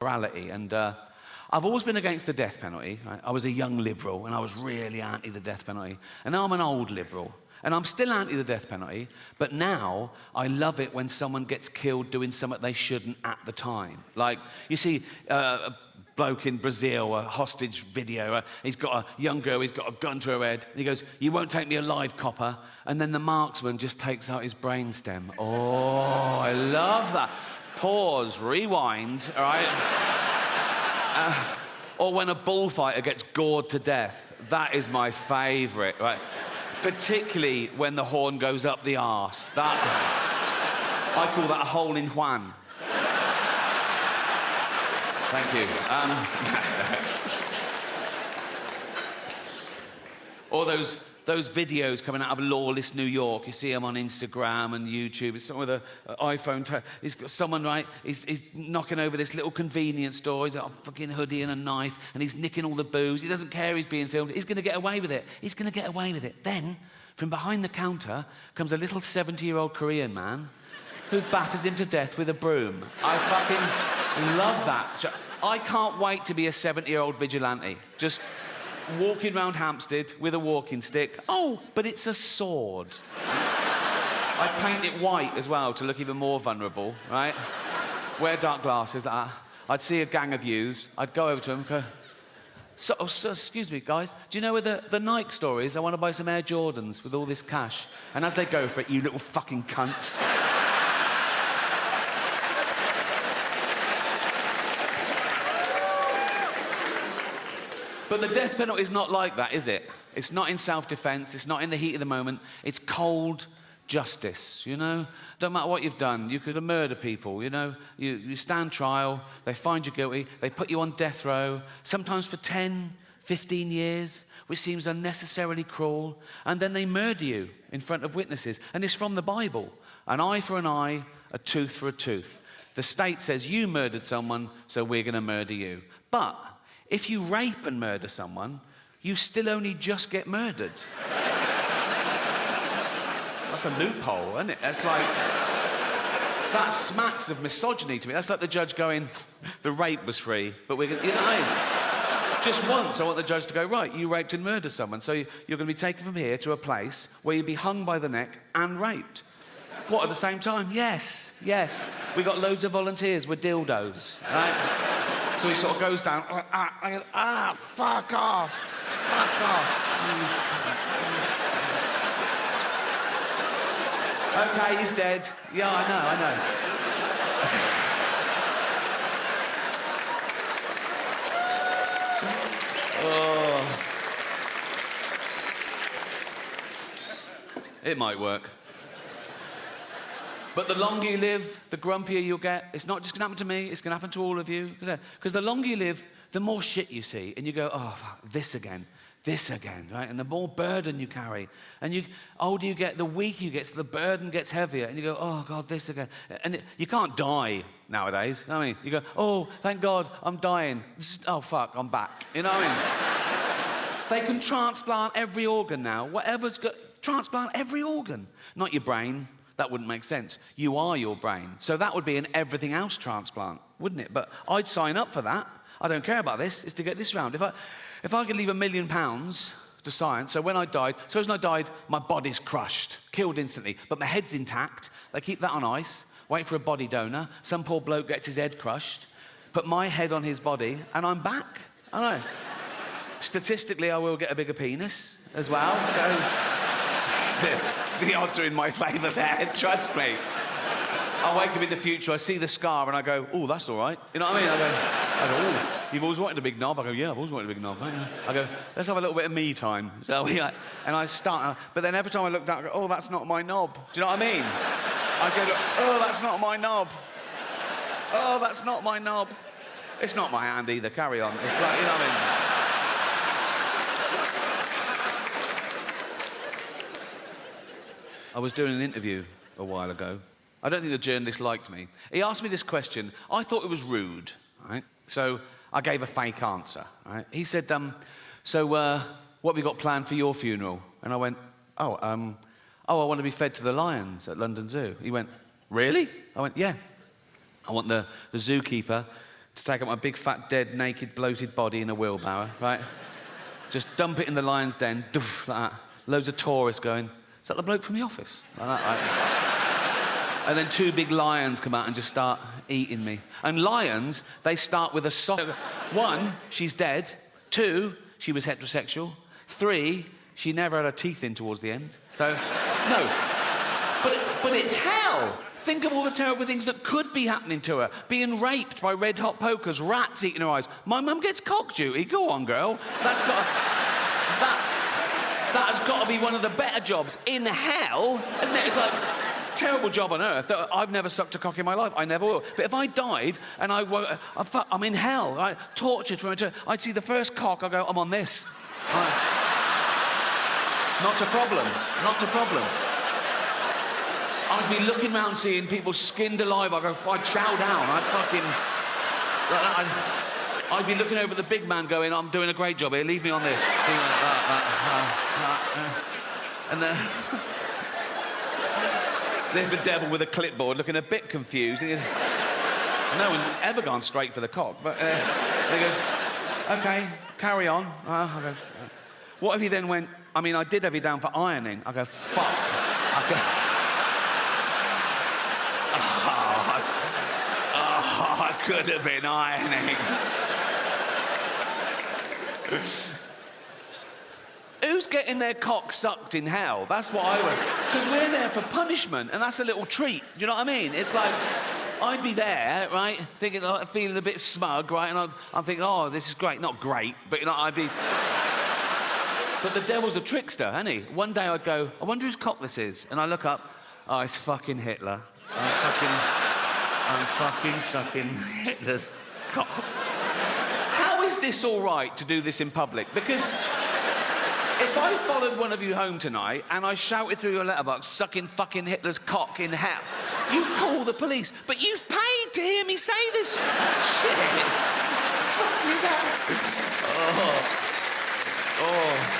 morality, and I've always been against the death penalty. Right? I was a young liberal, and I was really anti the death penalty. And now I'm an old liberal, and I'm still anti the death penalty, but now I love it when someone gets killed doing something they shouldn't at the time. Like, you see a bloke in Brazil, a hostage video, he's got a young girl, he's got a gun to her head, and he goes, "You won't take me alive, copper," and then the marksman just takes out his brainstem. Oh, I love that. Pause, rewind, all right? Or when a bullfighter gets gored to death. That is my favourite, right? Particularly when the horn goes up the arse. That, I call that a hole in Juan. Thank you. Or those videos coming out of lawless New York. You see them on Instagram and YouTube. It's someone with an iPhone. He's got someone, right, he's knocking over this little convenience store. He's got a fucking hoodie and a knife, and he's nicking all the booze. He doesn't care he's being filmed. He's going to get away with it. He's going to get away with it. Then, from behind the counter, comes a little 70-year-old Korean man who batters him to death with a broom. I fucking love that. I can't wait to be a 70-year-old vigilante. Just walking around Hampstead with a walking stick. Oh, but it's a sword. I paint it white as well to look even more vulnerable, right? Wear dark glasses like that. I'd see a gang of youths. I'd go over to them and go, so, excuse me, guys, do you know where the Nike store is? I want to buy some Air Jordans with all this cash. And as they go for it, "You little fucking cunts." But the death penalty is not like that, is it? It's not in self-defense. It's not in the heat of the moment. It's cold justice, you know? Don't matter what you've done. You could have murdered people, you know? You stand trial. They find you guilty. They put you on death row, sometimes for 10, 15 years, which seems unnecessarily cruel. And then they murder you in front of witnesses. And it's from the Bible. An eye for an eye, a tooth for a tooth. The state says you murdered someone, so we're going to murder you. But if you rape and murder someone, you still only just get murdered. That's a loophole, isn't it? That's like... That smacks of misogyny to me. That's like the judge going, "The rape was free, but we're going to..." You know what I mean? Just once, I want the judge to go, "Right, you raped and murdered someone, so you're going to be taken from here to a place where you'll be hung by the neck and raped." What, at the same time? Yes, yes. We got loads of volunteers with dildos, right? So he sort of goes down, fuck off, fuck off. Okay, he's dead. Yeah, I know. Oh. It might work. But the longer you live, the grumpier you'll get. It's not just going to happen to me, it's going to happen to all of you. Because the longer you live, the more shit you see. And you go, "Oh, fuck, this again, right? And the more burden you carry. And the older you get, the weaker you get, so the burden gets heavier. And you go, "Oh, God, this again." And you can't die nowadays. You know what I mean? You go, "Oh, thank God, I'm dying. Oh, fuck, I'm back." You know what I mean? They can transplant every organ now. Whatever's got, transplant every organ. Not your brain. That wouldn't make sense. You are your brain. So that would be an everything else transplant, wouldn't it? But I'd sign up for that. I don't care about this. It's to get this round. If I could leave £1 million to science, so when I died, suppose when I died, my body's crushed, killed instantly, but my head's intact. They keep that on ice, wait for a body donor. Some poor bloke gets his head crushed, put my head on his body, and I'm back. I know. Statistically, I will get a bigger penis as well, so... The odds are in my favour there, trust me. I wake up in the future, I see the scar, and I go, "Oh, that's all right." You know what I mean? I go, "Oh, you've always wanted a big knob." I go, "Yeah, I've always wanted a big knob." I go, "Let's have a little bit of me time." So and I start, but then every time I look down, I go, "Oh, that's not my knob." Do you know what I mean? I go, "Oh, that's not my knob. Oh, that's not my knob." It's not my hand either, carry on. It's like, you know what I mean? I was doing an interview a while ago. I don't think the journalist liked me. He asked me this question. I thought it was rude, right? So I gave a fake answer, right? He said, "So what have you got planned for your funeral?" And I went, I want to be fed to the lions at London Zoo." He went, "Really?" I went, "Yeah. I want the zookeeper to take up my big, fat, dead, naked, bloated body in a wheelbarrow, right? Just dump it in the lion's den, doof, like that. Loads of tourists going, is that the bloke from The Office? Like that, right? And then 2 big lions come out and just start eating me. And lions, they start with a soft... 1, she's dead. 2, she was heterosexual. 3, she never had her teeth in towards the end. So, no. But it's hell. Think of all the terrible things that could be happening to her. Being raped by red-hot pokers, rats eating her eyes. My mum gets cock duty. Go on, girl. That has got to be one of the better jobs in hell, isn't it? It's like, terrible job on earth. I've never sucked a cock in my life. I never will. But if I died and I'm in hell, right? Tortured for eternity, I'd see the first cock, I'd go, I'm on this. Not a problem. Not a problem. I'd be looking round seeing people skinned alive. I'd chow down. I'd be looking over the big man going, I'm doing a great job here, leave me on this. And then there's the devil with a clipboard looking a bit confused. No one's ever gone straight for the cock. But he goes, OK, carry on. I go, what if he then went, I mean, I did have you down for ironing. I go, fuck. I could have been ironing. Who's getting their cock sucked in hell? That's what I would. Because we're there for punishment, and that's a little treat. Do you know what I mean? It's like, I'd be there, right, thinking, feeling a bit smug, right, and I'm thinking, oh, this is great. Not great, but, you know, I'd be... But the devil's a trickster, isn't he? One day I'd go, I wonder whose cock this is. And I look up, oh, it's fucking Hitler. I'm fucking sucking Hitler's cock. How is this all right to do this in public? Because if I followed one of you home tonight and I shouted through your letterbox, sucking fucking Hitler's cock in hell, you'd call the police. But you've paid to hear me say this shit. Fuck you that. Oh.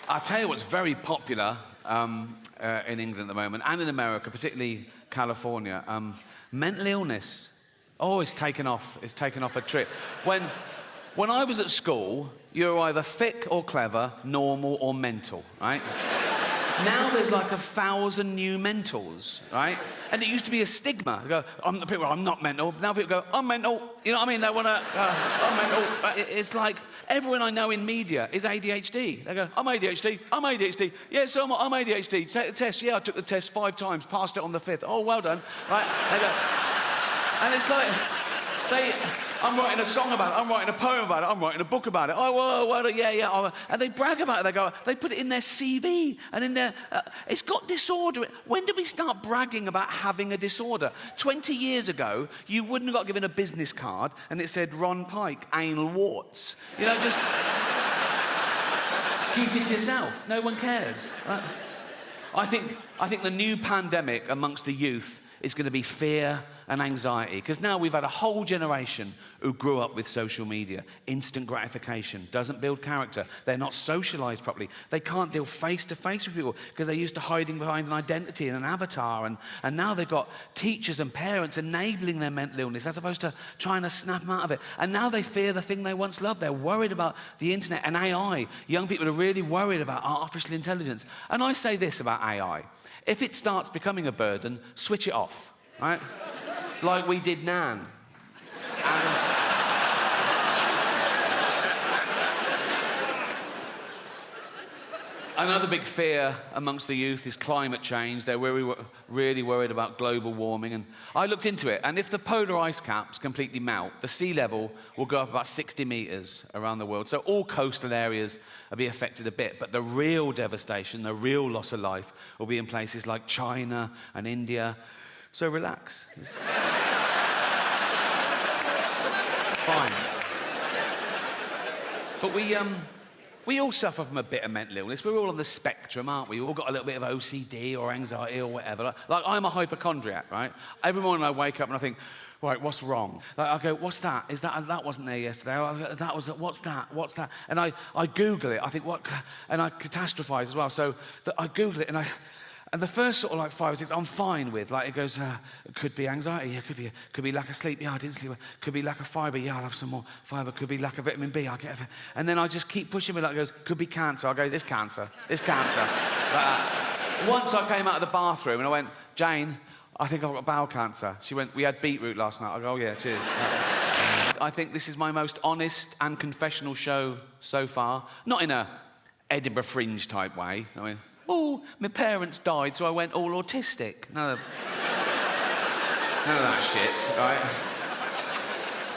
I'll tell you what's very popular in England at the moment, and in America, particularly California. Mental illness. Oh, it's taken off. It's taken off a trip. When I was at school, you were either thick or clever, normal or mental, right? Now there's like 1,000 new mentals, right? And it used to be a stigma. They go, I'm not mental. Now people go, I'm mental. You know what I mean? They want to, I'm mental. It's like everyone I know in media is ADHD. They go, I'm ADHD. I'm ADHD. Yeah, so I'm ADHD. Take the test. Yeah, I took the test 5 times, passed it on the 5th. Oh, well done. Right? They go, and it's like, I'm writing a song about it, I'm writing a poem about it, I'm writing a book about it. Oh, well, yeah. And they brag about it. They put it in their CV and in their... it's got disorder. When did we start bragging about having a disorder? 20 years ago, you wouldn't have got given a business card and it said Ron Pike, anal warts. You know, just... keep it to yourself. No one cares. I think the new pandemic amongst the youth is going to be fear and anxiety, because now we've had a whole generation who grew up with social media. Instant gratification doesn't build character. They're not socialized properly. They can't deal face to face with people because they're used to hiding behind an identity and an avatar, and now they've got teachers and parents enabling their mental illness as opposed to trying to snap them out of it. And now they fear the thing they once loved. They're worried about the internet and AI. Young people are really worried about artificial intelligence. And I say this about AI. If it starts becoming a burden, switch it off, right? Like we did Nan. And another big fear amongst the youth is climate change. They're really worried about global warming. And I looked into it, and if the polar ice caps completely melt, the sea level will go up about 60 metres around the world. So all coastal areas will be affected a bit. But the real devastation, the real loss of life, will be in places like China and India. So relax. It's fine. But we all suffer from a bit of mental illness. We're all on the spectrum, aren't we? We've all got a little bit of OCD or anxiety or whatever. Like I'm a hypochondriac, right? Every morning I wake up and I think, right, what's wrong? Like I go, what's that? Is that wasn't there yesterday? That was, what's that? What's that? And I Google it. I think, what? And I catastrophize as well. So I Google it and the first sort of like 5 or 6 I'm fine with. Like it goes, it could be anxiety, yeah, could be lack of sleep, yeah, I didn't sleep. Could be lack of fibre, yeah, I'll have some more fibre. Could be lack of vitamin B, I'll get it. And then I just keep pushing me. Like it goes, could be cancer. I go, it's cancer. It's cancer. Once I came out of the bathroom and I went, Jane, I think I've got bowel cancer. She went, we had beetroot last night. I go, oh yeah, cheers. I think this is my most honest and confessional show so far. Not in a Edinburgh Fringe type way. I mean, oh, my parents died, so I went all autistic. None of that shit, right?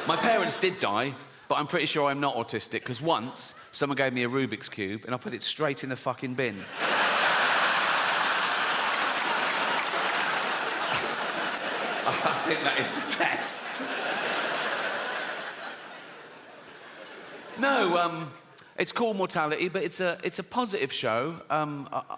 My parents did die, but I'm pretty sure I'm not autistic, because once someone gave me a Rubik's Cube and I put it straight in the fucking bin. I think that is the test. No, it's called Mortality, but it's a positive show,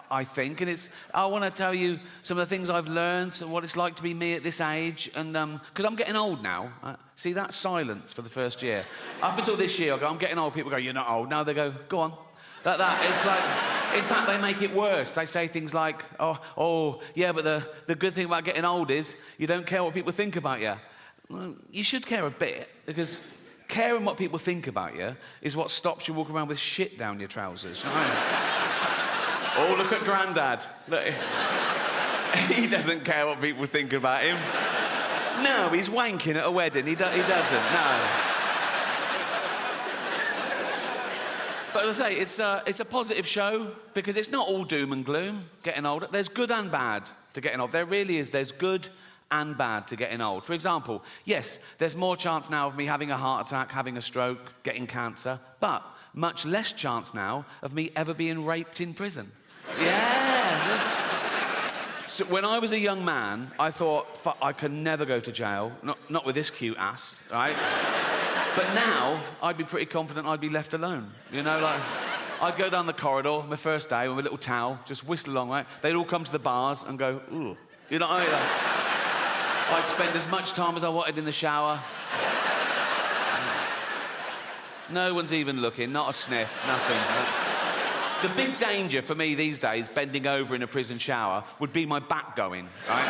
I think, and I want to tell you some of the things I've learned and what it's like to be me at this age, and because I'm getting old now. See that silence for the first year. Up until this year, I go, I'm getting old. People go, you're not old. Now they go, go on. Like that. It's like, in fact, they make it worse. They say things like, oh, yeah, but the good thing about getting old is you don't care what people think about you. Well, you should care a bit, because caring what people think about you is what stops you walking around with shit down your trousers. You know what I mean? Oh, look at Grandad. Look, he doesn't care what people think about him. No, he's wanking at a wedding. He doesn't, no. But as I say, it's a positive show, because it's not all doom and gloom, getting older. There's good and bad to getting old. There really is. There's good and bad to getting old. For example, yes, there's more chance now of me having a heart attack, having a stroke, getting cancer, but much less chance now of me ever being raped in prison. Yeah. So when I was a young man, I thought, fuck, I can never go to jail, not with this cute ass, right? But now, I'd be pretty confident I'd be left alone. You know, like, I'd go down the corridor, my first day, with a little towel, just whistle along, right? They'd all come to the bars and go, ooh. You know what I mean? Like, I'd spend as much time as I wanted in the shower. No one's even looking, not a sniff, nothing. The big danger for me these days, bending over in a prison shower, would be my back going, right?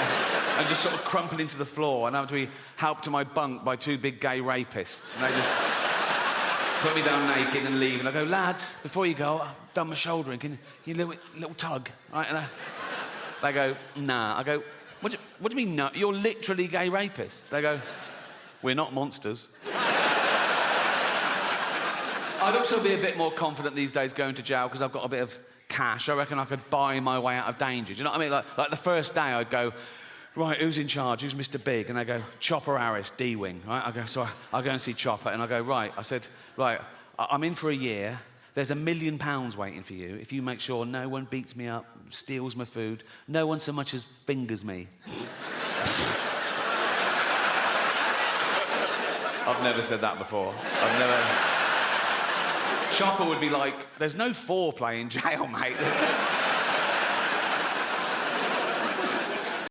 And just sort of crumpling to the floor and having to be helped to my bunk by 2 big gay rapists. And they just put me down naked and leave. And I go, lads, before you go, I've done my shouldering. Can you little tug? Right? And they go, nah. I go, what do you mean, no? You're literally gay rapists. They go, we're not monsters. I'd also be a bit more confident these days going to jail because I've got a bit of cash. I reckon I could buy my way out of danger. Do you know what I mean? Like the first day I'd go, right, who's in charge? Who's Mr. Big? And they go, Chopper Harris, D-Wing, right? I go and see Chopper and I go, right. I said, right, I'm in for a year. There's £1 million waiting for you if you make sure no one beats me up, steals my food, no one so much as fingers me. I've never said that before. I've never... Chopper would be like, there's no foreplay in jail, mate.